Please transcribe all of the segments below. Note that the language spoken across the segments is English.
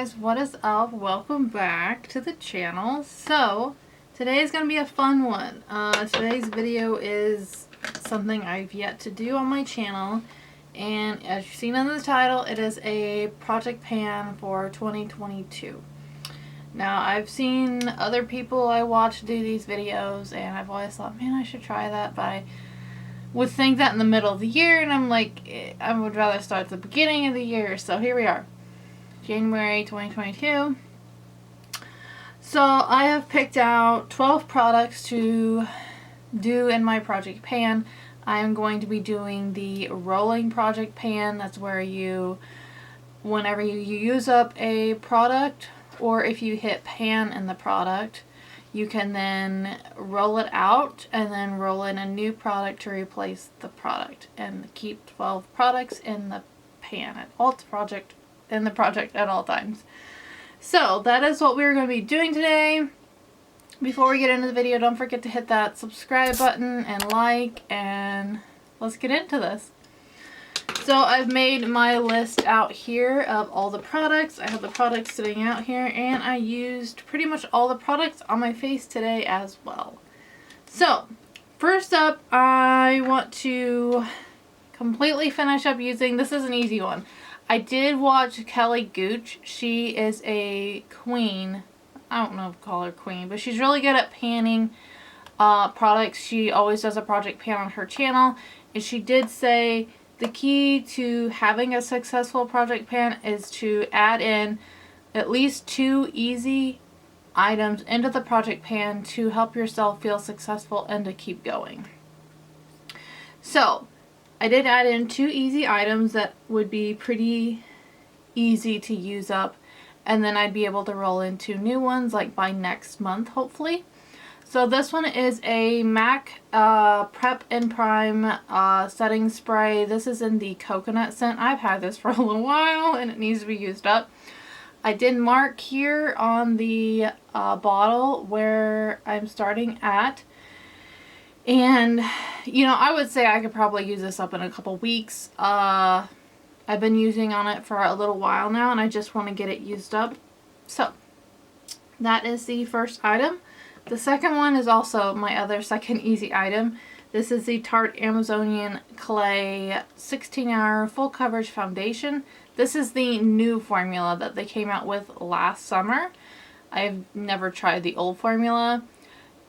guys, what is up? Welcome back to the channel. So today is going to be a fun one. Today's video is something I've yet to do on my channel, and as you've seen in the title, it is a project pan for 2022. Now, I've seen other people I watch do these videos, and I've always thought, man, I should try that, but I would think that in the middle of the year, and I'm like, I would rather start at the beginning of the year. So here we are, January 2022. So I have picked out 12 products to do in my project pan. I am going to be doing the rolling project pan. That's where you, whenever you use up a product, or if you hit pan in the product, you can then roll it out and then roll in a new product to replace the product, and keep 12 products in the pan at all project at all times. So that is what we're going to be doing today. Before we get into the video, don't forget to hit that subscribe button and like, and let's get into this. So I've made my list out here of all the products. I have the products sitting out here, and I used pretty much all the products on my face today as well. So first up, I want to completely finish up using, this is an easy one. I did watch Kelly Gooch. She is a queen. I don't know if I call her queen, but she's really good at panning products. She always does a project pan on her channel, and she did say the key to having a successful project pan is to add in at least 2 easy items into the project pan to help yourself feel successful and to keep going. So I did add in 2 easy items that would be pretty easy to use up, and then I'd be able to roll into new ones like by next month, hopefully. So this one is a MAC Prep and Prime setting spray. This is in the coconut scent. I've had this for a little while and it needs to be used up. I did mark here on the bottle where I'm starting at. And, you know, I would say I could probably use this up in a couple weeks. I've been using on it for a little while now, and I just want to get it used up. So that is the first item. The second one is also my other second easy item. This is the Tarte Amazonian Clay 16-hour full coverage foundation. This is the new formula that they came out with last summer. I've never tried the old formula.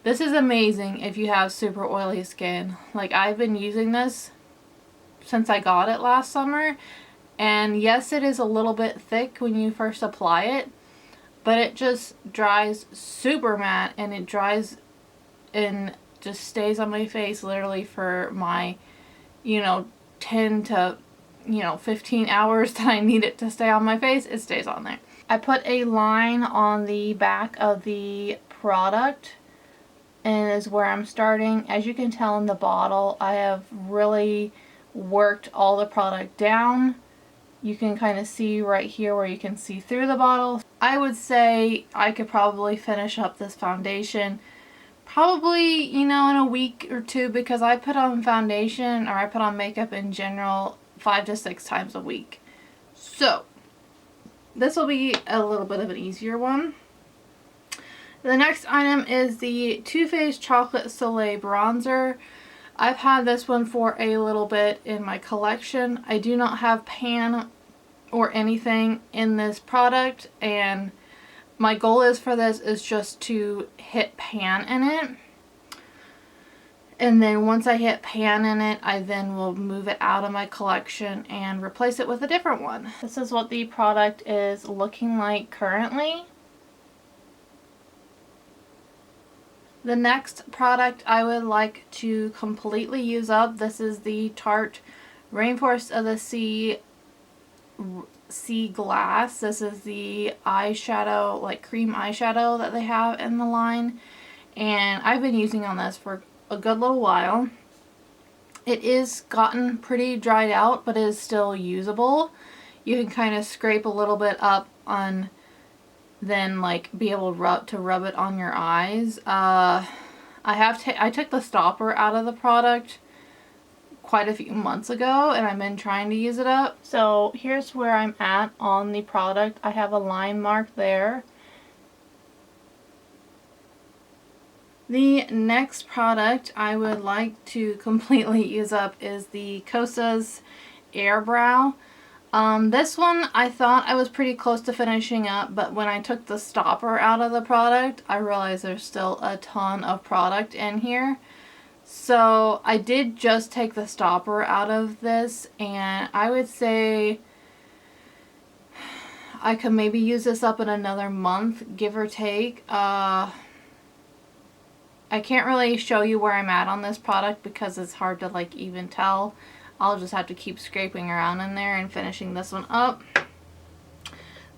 This is amazing if you have super oily skin. Like, I've been using this since I got it last summer, and yes, it is a little bit thick when you first apply it, but it just dries super matte, and it dries and just stays on my face literally for my, 10 to 15 hours that I need it to stay on my face. It stays on there. I put a line on the back of the product, and is where I'm starting. As you can tell in the bottle, I have really worked all the product down. You can kind of see right here where you can see through the bottle. I would say I could probably finish up this foundation probably, in a week or 2, because I put on foundation, or I put on makeup in general 5 to 6 times a week. So this will be a little bit of an easier one. The next item is the Too Faced Chocolate Soleil Bronzer. I've had this one for a little bit in my collection. I do not have pan or anything in this product, and my goal is for this is just to hit pan in it. And then once I hit pan in it, I then will move it out of my collection and replace it with a different one. This is what the product is looking like currently. The next product I would like to completely use up, this is the Tarte Rainforest of the Sea Glass. This is the eyeshadow, like cream eyeshadow that they have in the line. And I've been using on this for a good little while. It is gotten pretty dried out, but it is still usable. You can kind of scrape a little bit up on, then like be able to rub it on your eyes. I took the stopper out of the product quite a few months ago, and I've been trying to use it up. So here's where I'm at on the product. I have a line mark there. The next product I would like to completely use up is the Kosas Air Brow. This one I thought I was pretty close to finishing up, but when I took the stopper out of the product, I realized there's still a ton of product in here. So I did just take the stopper out of this, and I would say I could maybe use this up in another month, give or take. I can't really show you where I'm at on this product because it's hard to like even tell. I'll just have to keep scraping around in there and finishing this one up.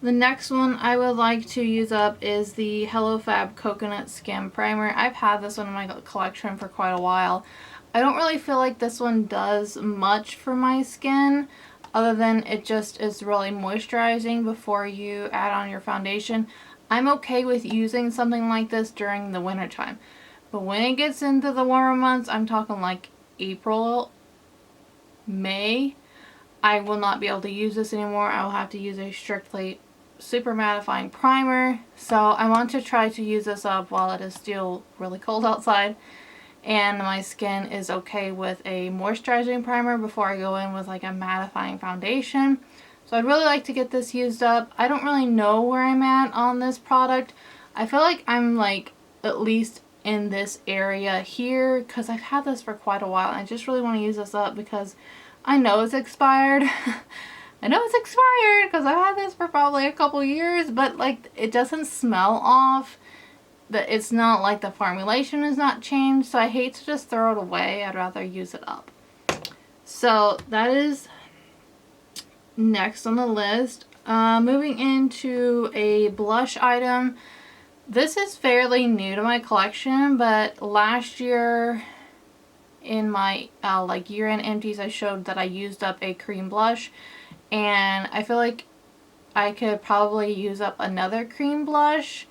The next one I would like to use up is the HelloFab Coconut Skin Primer. I've had this one in my collection for quite a while. I don't really feel like this one does much for my skin, other than it just is really moisturizing before you add on your foundation. I'm okay with using something like this during the winter time. But when it gets into the warmer months, I'm talking like April, May, I will not be able to use this anymore. I will have to use a strictly super mattifying primer. So I want to try to use this up while it is still really cold outside and my skin is okay with a moisturizing primer before I go in with like a mattifying foundation. So I'd really like to get this used up. I don't really know where I'm at on this product. I feel like I'm like at least in this area here because I've had this for quite a while and I just really want to use this up because I know it's expired. I know it's expired because I've had this for probably a couple years, but like it doesn't smell off. That it's not like the formulation is not changed, so I hate to just throw it away. I'd rather use it up. So that is next on the list. Moving into a blush item. This is fairly new to my collection, but last year in my like year-end empties I showed that I used up a cream blush, and I feel like I could probably use up another cream blush.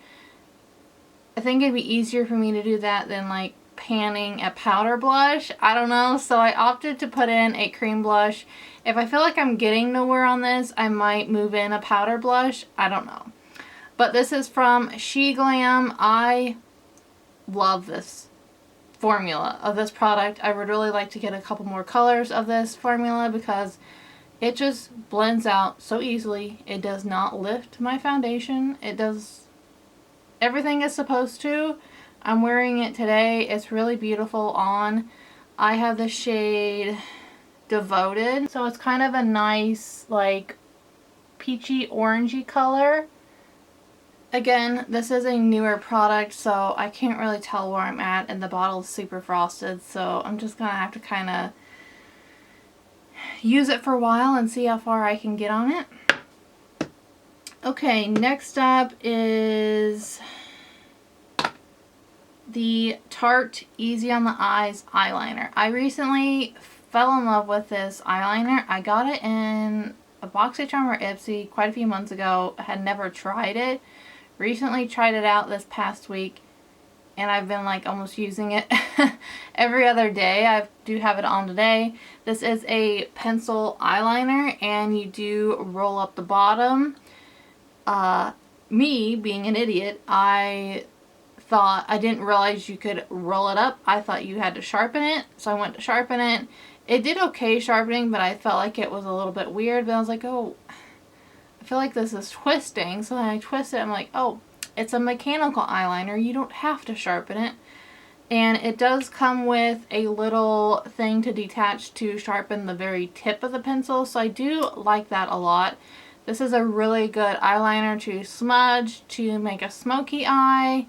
I think it'd be easier for me to do that than like panning a powder blush. I don't know, so I opted to put in a cream blush. If I feel like I'm getting nowhere on this, I might move in a powder blush. I don't know. But this is from SheGlam. I love this formula of this product. I would really like to get a couple more colors of this formula because it just blends out so easily. It does not lift my foundation. It does everything it's supposed to. I'm wearing it today. It's really beautiful on. I have the shade Devoted. So it's kind of a nice like peachy orangey color. Again, this is a newer product, so I can't really tell where I'm at, and the bottle is super frosted, so I'm just going to have to kind of use it for a while and see how far I can get on it. Okay, next up is the Tarte Easy on the Eyes eyeliner. I recently fell in love with this eyeliner. I got it in a BoxyCharm or Ipsy quite a few months ago. I had never tried it. Recently tried it out this past week, and I've been like almost using it every other day. I do have it on today. This is a pencil eyeliner, and you do roll up the bottom. Me being an idiot, I didn't realize you could roll it up. I thought you had to sharpen it, so I went to sharpen it. It did okay sharpening, but I felt like it was a little bit weird. But I was like, oh, I feel like this is twisting. So then I twist it. I'm like, oh, it's a mechanical eyeliner. You don't have to sharpen it. And it does come with a little thing to detach to sharpen the very tip of the pencil. So I do like that a lot. This is a really good eyeliner to smudge, to make a smoky eye,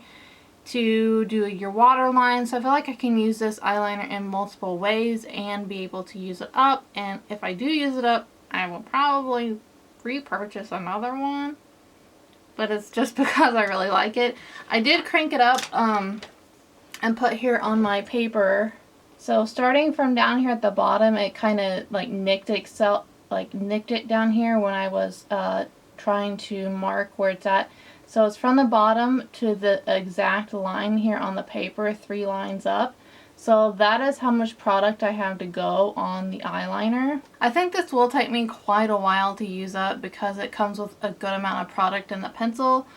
to do your waterline. So I feel like I can use this eyeliner in multiple ways and be able to use it up. And if I do use it up, I will probably repurchase another one, but it's just because I really like it. I did crank it up and put here on my paper. So starting from down here at the bottom, it kind of like nicked it down here when I was trying to mark where it's at. So it's from the bottom to the exact line here on the paper, 3 lines up. So that is how much product I have to go on the eyeliner. I think this will take me quite a while to use up because it comes with a good amount of product in the pencil,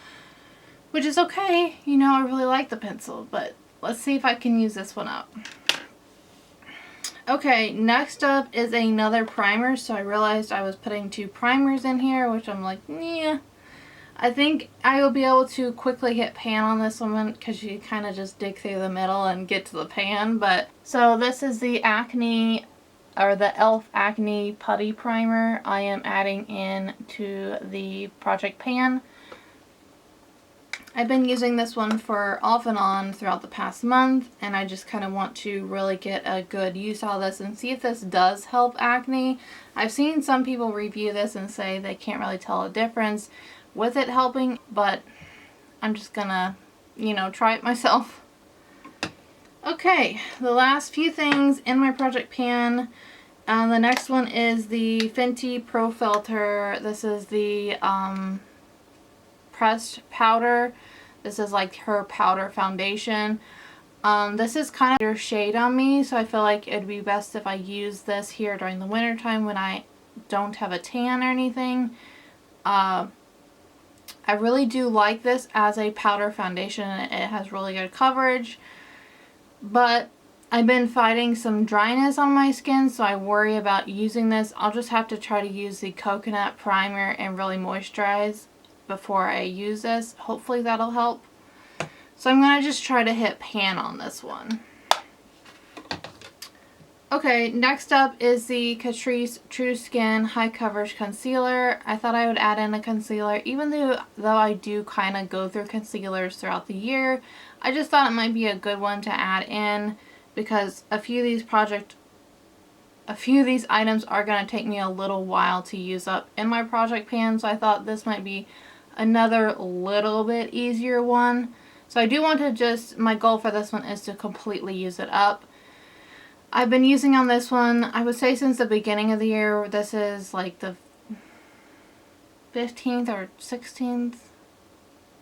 which is okay. You know, I really like the pencil, but let's see if I can use this one up. Okay, next up is another primer. So I realized I was putting 2 primers in here, which I'm like, yeah. I think I will be able to quickly hit pan on this one because you kind of just dig through the middle and get to the pan. But so this is the Acne, or the e.l.f. Acne Putty Primer I am adding in to the project pan. I've been using this one for off and on throughout the past month, and I just kind of want to really get a good use out of this and see if this does help acne. I've seen some people review this and say they can't really tell a difference with it helping, but I'm just gonna, you know, try it myself. Okay, the last few things in my project pan. The next one is the Fenty Pro Filter. This is the pressed powder. This is like her powder foundation. This is kind of your shade on me, so I feel like it'd be best if I use this here during the winter time when I don't have a tan or anything. I really do like this as a powder foundation. It has really good coverage, but I've been fighting some dryness on my skin, so I worry about using this. I'll just have to try to use the coconut primer and really moisturize before I use this. Hopefully that'll help. So I'm going to just try to hit pan on this one. Okay, next up is the Catrice True Skin High Coverage Concealer. I thought I would add in a concealer, even though I do kind of go through concealers throughout the year. I just thought it might be a good one to add in because a few of these items are going to take me a little while to use up in my project pan, so I thought this might be another little bit easier one. So I do want to just, my goal for this one is to completely use it up. I've been using on this one, I would say since the beginning of the year. This is like the 15th or 16th?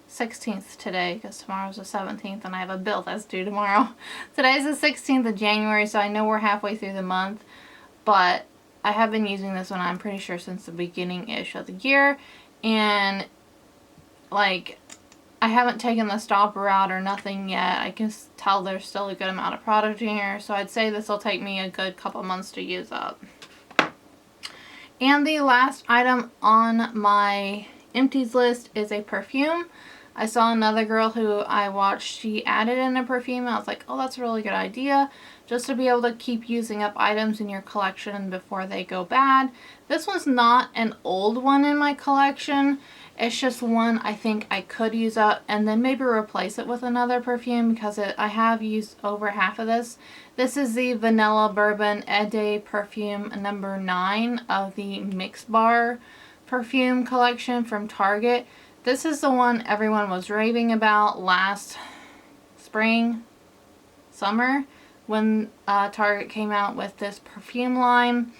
16th today, because tomorrow's the 17th and I have a bill that's due tomorrow. Today's the 16th of January, so I know we're halfway through the month, but I have been using this one, I'm pretty sure, since the beginning-ish of the year, and like, I haven't taken the stopper out or nothing yet. I can tell there's still a good amount of product in here, so I'd say this will take me a good couple months to use up. And the last item on my empties list is a perfume. I saw another girl who I watched, she added in a perfume. I was like, oh, that's a really good idea, just to be able to keep using up items in your collection before they go bad. This one's not an old one in my collection. It's just one I think I could use up and then maybe replace it with another perfume because I have used over half of this. This is the Vanilla Bourbon Eau perfume number 9 of the Mix Bar perfume collection from Target. This is the one everyone was raving about last spring, summer, when Target came out with this perfume line.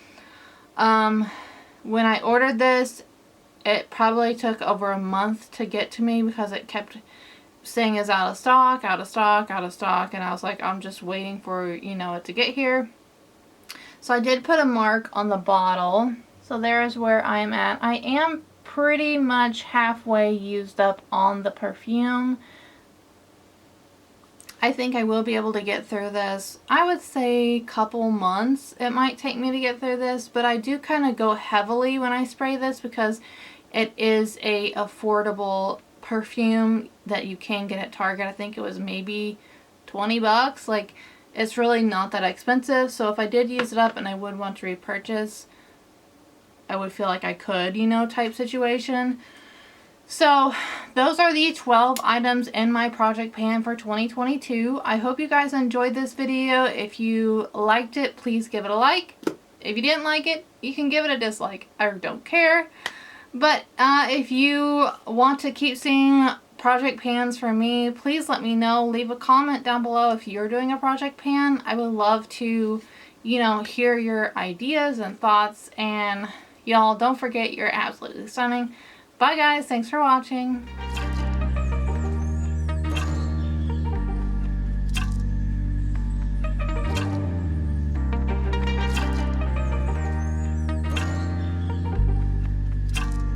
When I ordered this, it probably took over a month to get to me because it kept saying it's out of stock, out of stock, out of stock, and I was like, I'm just waiting for, you know, it to get here. So I did put a mark on the bottle. So there's where I'm at. I am pretty much halfway used up on the perfume. I think I will be able to get through this. I would say couple months it might take me to get through this, but I do kind of go heavily when I spray this because it is a affordable perfume that you can get at Target. I think it was maybe 20 bucks. Like, it's really not that expensive. So if I did use it up and I would want to repurchase, I would feel like I could, you know, type situation. So those are the 12 items in my project pan for 2022. I hope you guys enjoyed this video. If you liked it, please give it a like. If you didn't like it, you can give it a dislike. I don't care. But if you want to keep seeing project pans from me, please let me know. Leave a comment down below if you're doing a project pan. I would love to, you know, hear your ideas and thoughts. And y'all, don't forget, you're absolutely stunning. Bye guys, thanks for watching.